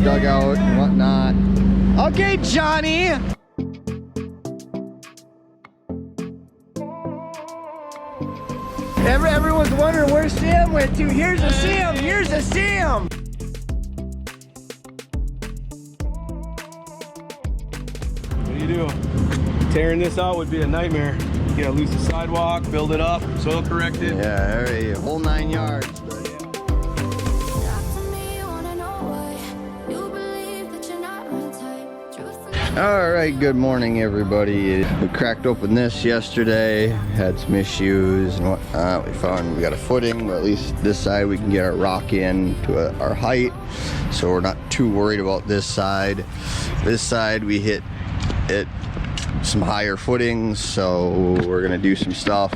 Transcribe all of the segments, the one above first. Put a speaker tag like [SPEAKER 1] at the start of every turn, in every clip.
[SPEAKER 1] dugout and whatnot. Okay, Johnny. Everyone's wondering where Sam went to. Here's a Sam. Here's a Sam.
[SPEAKER 2] What do you do? Tearing this out would be a nightmare. You gotta lose the sidewalk, build it up, soil correct it.
[SPEAKER 1] Yeah, a whole 9 yards. All right, good morning, everybody. We cracked open this yesterday, had some issues and whatnot. We got a footing, but at least this side we can get our rock in to our height, so we're not too worried about this side. This side we hit it some higher footings, so we're gonna do some stuff.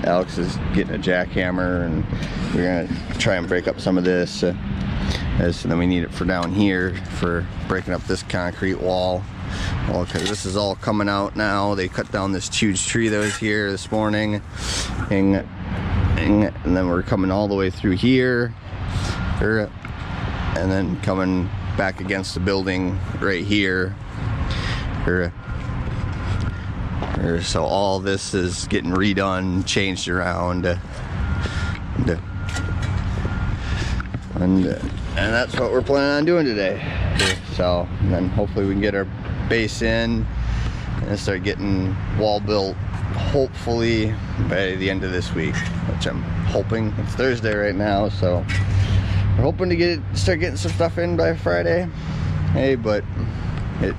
[SPEAKER 1] Alex is getting a jackhammer, and we're gonna try and break up some of this. And then we need it for down here for breaking up this concrete wall. Well, because this is all coming out now. They cut down this huge tree that was here this morning, and then we're coming all the way through here, and then coming back against the building right here. So all this is getting redone, changed around, and that's what we're planning on doing today. So, and then hopefully we can get our base in and start getting wall built, hopefully by the end of this week, which I'm hoping. It's Thursday right now, so we're hoping to start getting some stuff in by Friday. Hey, but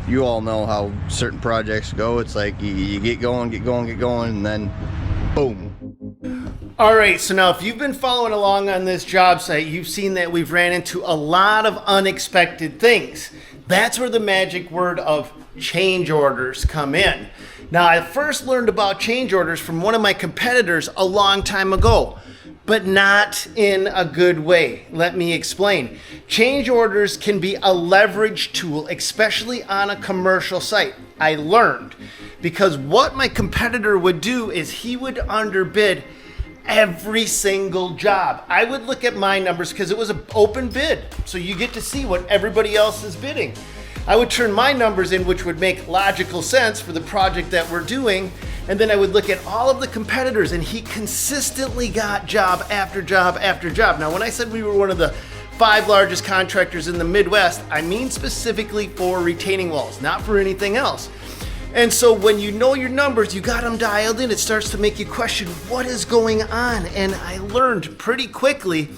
[SPEAKER 1] you all know how certain projects go. It's like you get going, and then boom.
[SPEAKER 3] All right, so now if you've been following along on this job site, you've seen that we've ran into a lot of unexpected things. That's where the magic word of change orders come in. Now, I first learned about change orders from one of my competitors a long time ago, but not in a good way. Let me explain. Change orders can be a leverage tool, especially on a commercial site. I learned because what my competitor would do is he would underbid every single job. I would look at my numbers because it was an open bid, so you get to see what everybody else is bidding. I would turn my numbers in, which would make logical sense for the project that we're doing, and then I would look at all of the competitors, and he consistently got job after job after job. Now, when I said we were one of the 5 largest contractors in the Midwest, I mean specifically for retaining walls, not for anything else. And so when you know your numbers, you got them dialed in, it starts to make you question what is going on. And I learned pretty quickly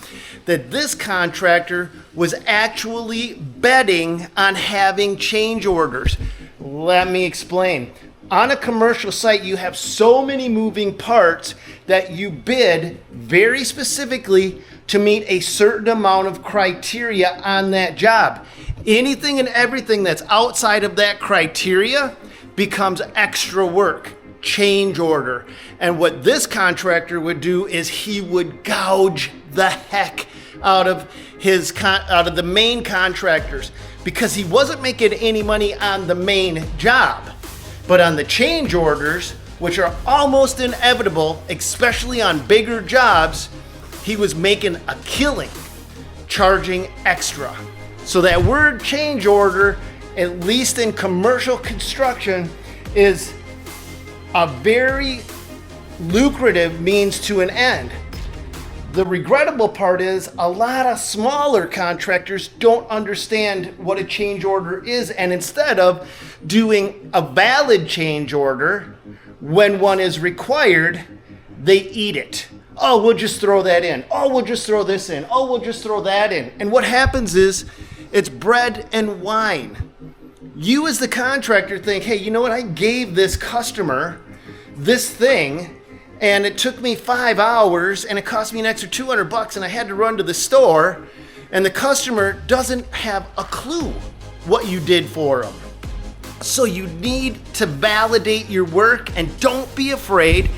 [SPEAKER 3] that this contractor was actually betting on having change orders. Let me explain. On a commercial site, you have so many moving parts that you bid very specifically to meet a certain amount of criteria on that job. Anything and everything that's outside of that criteria becomes extra work, change order. And what this contractor would do is he would gouge the heck out of the main contractors, because he wasn't making any money on the main job. But on the change orders, which are almost inevitable, especially on bigger jobs, he was making a killing, charging extra. So that word change order, at least in commercial construction, is a very lucrative means to an end. The regrettable part is a lot of smaller contractors don't understand what a change order is, and instead of doing a valid change order when one is required, they eat it. Oh, we'll just throw that in. Oh, we'll just throw this in. Oh, we'll just throw that in. And what happens is it's bread and wine. You as the contractor think, hey, you know what? I gave this customer this thing, and it took me 5 hours, and it cost me an extra $200, and I had to run to the store, and the customer doesn't have a clue what you did for them. So you need to validate your work, and don't be afraid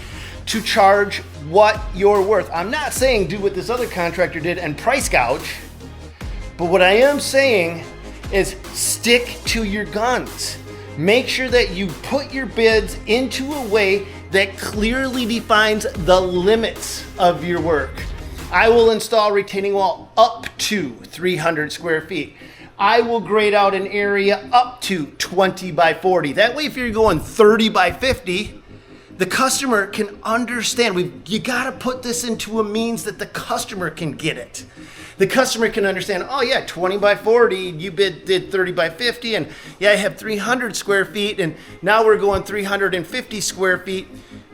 [SPEAKER 3] to charge what you're worth. I'm not saying do what this other contractor did and price gouge, but what I am saying is stick to your guns. Make sure that you put your bids into a way that clearly defines the limits of your work. I will install retaining wall up to 300 square feet. I will grade out an area up to 20 by 40. That way, if you're going 30 by 50, the customer can understand. You got to put this into a means that the customer can get it. The customer can understand, oh yeah, 20 by 40, you did 30 by 50, and yeah, I have 300 square feet, and now we're going 350 square feet.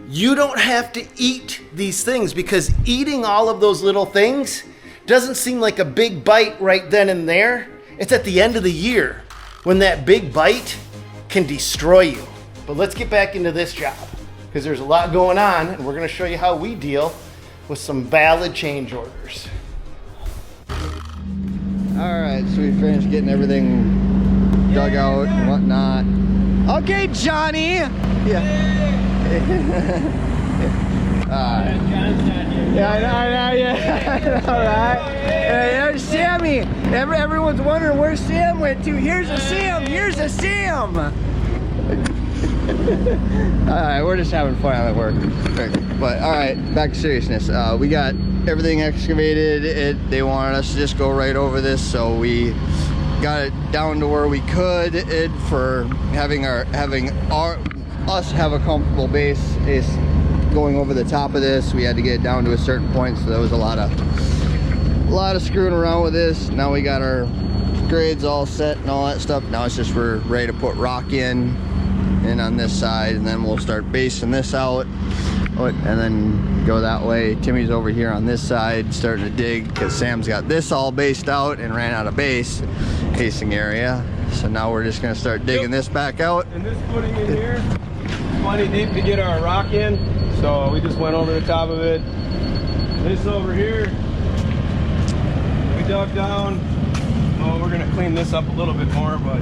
[SPEAKER 3] You don't have to eat these things, because eating all of those little things doesn't seem like a big bite right then and there. It's at the end of the year when that big bite can destroy you. But let's get back into this job, because there's a lot going on, and we're going to show you how we deal with some valid change orders.
[SPEAKER 1] All right, so we finished getting everything dug out and whatnot. Okay, Johnny. Yeah. Yeah, I know, yeah. All right. There's Sammy. Everyone's wondering where Sam went to. Here's a Sam. Here's a Sam. Alright, we're just having fun at work. But alright, back to seriousness. We got everything excavated. They wanted us to just go right over this, so we got it down to where we could for having us have a comfortable base. Is going over the top of this. We had to get it down to a certain point, so there was a lot of screwing around with this. Now we got our grades all set and all that stuff. Now it's just we're ready to put rock in on this side, and then we'll start basing this out and then go that way. Timmy's over here on this side starting to dig, because Sam's got this all based out and ran out of basing area. So now we're just going to start digging this back out.
[SPEAKER 2] And this footing in here, plenty deep to get our rock in, so we just went over the top of it. This over here, we dug down. Oh, we're going to clean this up a little bit more, but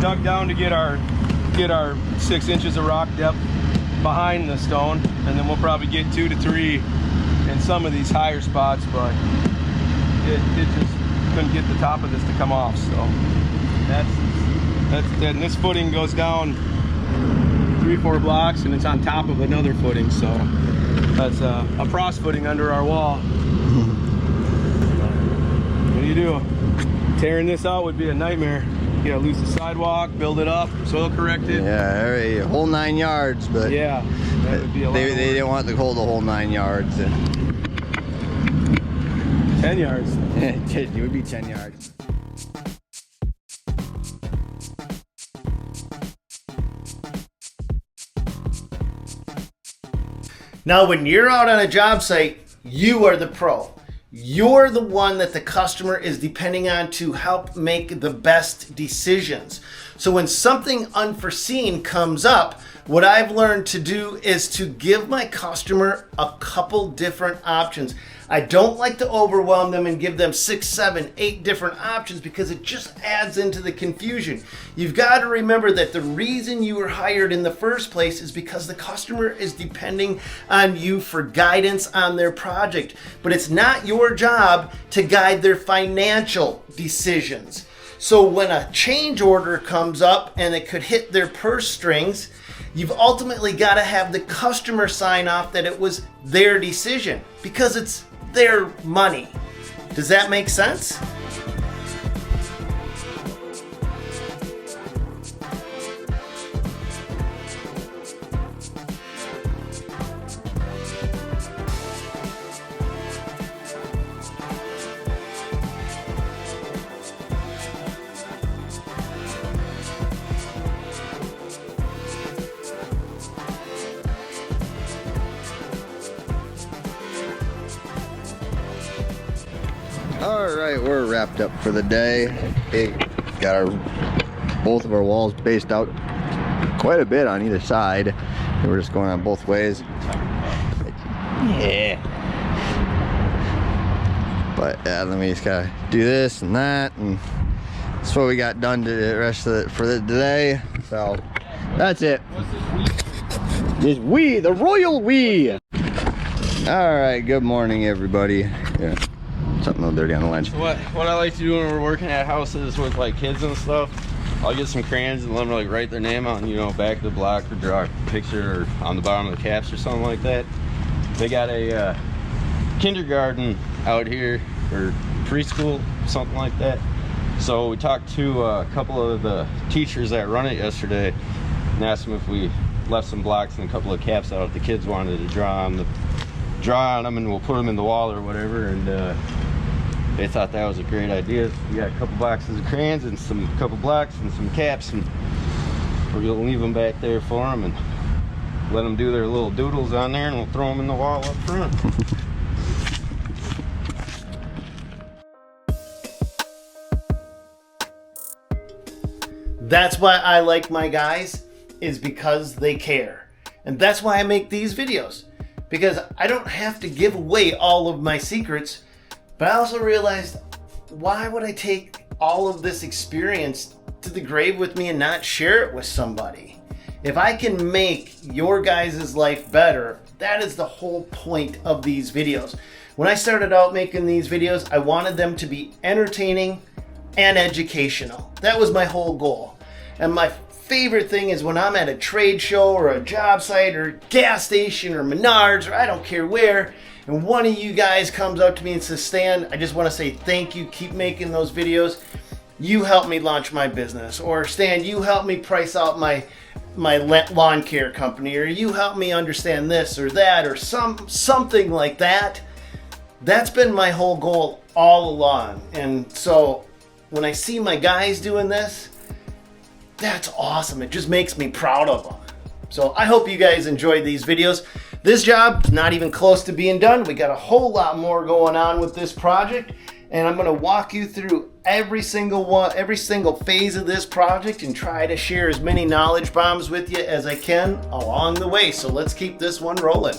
[SPEAKER 2] dug down to get our 6 inches of rock depth behind the stone, and then we'll probably get 2 to 3 in some of these higher spots, but it just couldn't get the top of this to come off. So that's and this footing goes down 3-4 blocks, and it's on top of another footing, so that's a frost footing under our wall. What do you do? Tearing this out would be a nightmare. You gotta lose the sidewalk, build it up, soil correct it.
[SPEAKER 1] Yeah, a whole 9 yards, but
[SPEAKER 2] yeah, that would be a lot
[SPEAKER 1] they didn't want to hold the whole 9 yards.
[SPEAKER 2] 10 yards.
[SPEAKER 1] It would be 10 yards.
[SPEAKER 3] Now, when you're out on a job site, you are the pro. You're the one that the customer is depending on to help make the best decisions. So when something unforeseen comes up, what I've learned to do is to give my customer a couple different options. I don't like to overwhelm them and give them 6, 7, 8 different options, because it just adds into the confusion. You've got to remember that the reason you were hired in the first place is because the customer is depending on you for guidance on their project. But it's not your job to guide their financial decisions. So when a change order comes up and it could hit their purse strings, you've ultimately got to have the customer sign off that it was their decision, because it's their money. Does that make sense?
[SPEAKER 1] All right, we're wrapped up for the day. Okay, got both of our walls based out quite a bit on either side. And we're just going on both ways. Yeah. But yeah, then we just gotta do this and that, and that's what we got done to the rest of for today. So that's it. This we, the royal we. All right, good morning, everybody. Yeah. Something a little dirty on the lens.
[SPEAKER 4] So what I like to do when we're working at houses with like kids and stuff, I'll get some crayons and let them like write their name on, you know, back of the block, or draw a picture or on the bottom of the caps or something like that. They got a kindergarten out here, or preschool, something like that. So we talked to a couple of the teachers that run it yesterday and asked them if we left some blocks and a couple of caps out if the kids wanted to draw on them, and we'll put them in the wall or whatever. And they thought that was a great idea. We got a couple boxes of crayons and couple blocks and some caps, and we're gonna leave them back there for them and let them do their little doodles on there, and we'll throw them in the wall up front.
[SPEAKER 3] That's why I like my guys, is because they care. And that's why I make these videos, because I don't have to give away all of my secrets. But I also realized, why would I take all of this experience to the grave with me and not share it with somebody? If I can make your guys' life better, that is the whole point of these videos. When I started out making these videos, I wanted them to be entertaining and educational. That was my whole goal. And my favorite thing is when I'm at a trade show or a job site or gas station or Menards, or I don't care where, and one of you guys comes up to me and says, Stan, I just want to say thank you, keep making those videos. You helped me launch my business. Or Stan, you helped me price out my lawn care company, or you helped me understand this or that, or something like that. That's been my whole goal all along. And so when I see my guys doing this, that's awesome. It just makes me proud of them. So I hope you guys enjoyed these videos. This job's not even close to being done. We got a whole lot more going on with this project, and I'm going to walk you through every single phase of this project and try to share as many knowledge bombs with you as I can along the way. So let's keep this one rolling.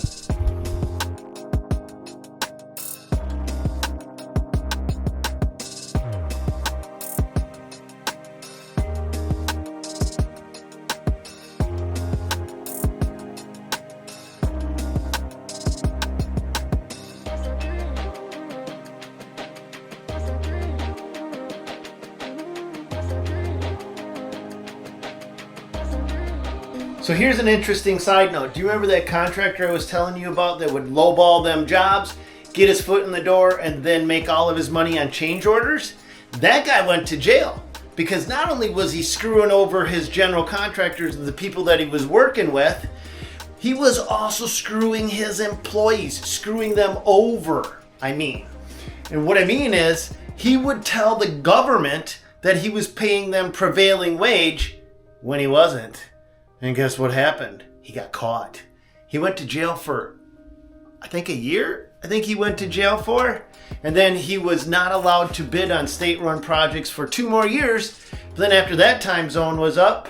[SPEAKER 3] So here's an interesting side note. Do you remember that contractor I was telling you about that would lowball them jobs, get his foot in the door, and then make all of his money on change orders? That guy went to jail because not only was he screwing over his general contractors and the people that he was working with, he was also screwing his employees, screwing them over, And what I mean is, he would tell the government that he was paying them prevailing wage when he wasn't. And guess what happened? He got caught. He went to jail for, I think, a year? I think he went to jail for. And then he was not allowed to bid on state-run projects for 2 more years. But then after that time zone was up,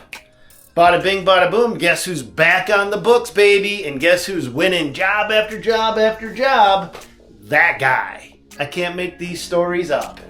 [SPEAKER 3] bada bing, bada boom, guess who's back on the books, baby? And guess who's winning job after job after job? That guy. I can't make these stories up.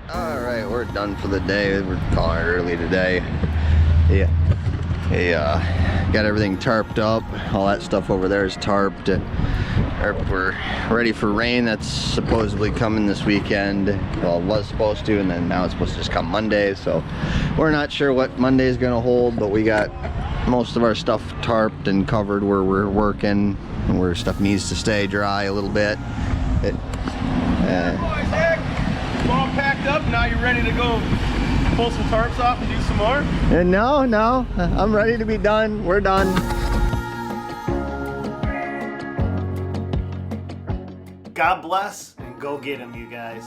[SPEAKER 1] Alright, we're done for the day. We're calling it early today. Yeah. Hey, got everything tarped up. All that stuff over there is tarped. We're ready for rain that's supposedly coming this weekend. Well, it was supposed to, and then now it's supposed to just come Monday. So we're not sure what Monday is going to hold, but we got most of our stuff tarped and covered where we're working and where stuff needs to stay dry a little bit.
[SPEAKER 2] Boys, Heck, all packed up. Now you're ready to go pull some tarps off and do some more?
[SPEAKER 1] And no, I'm ready to be done. We're done.
[SPEAKER 3] God bless and go get them, you guys.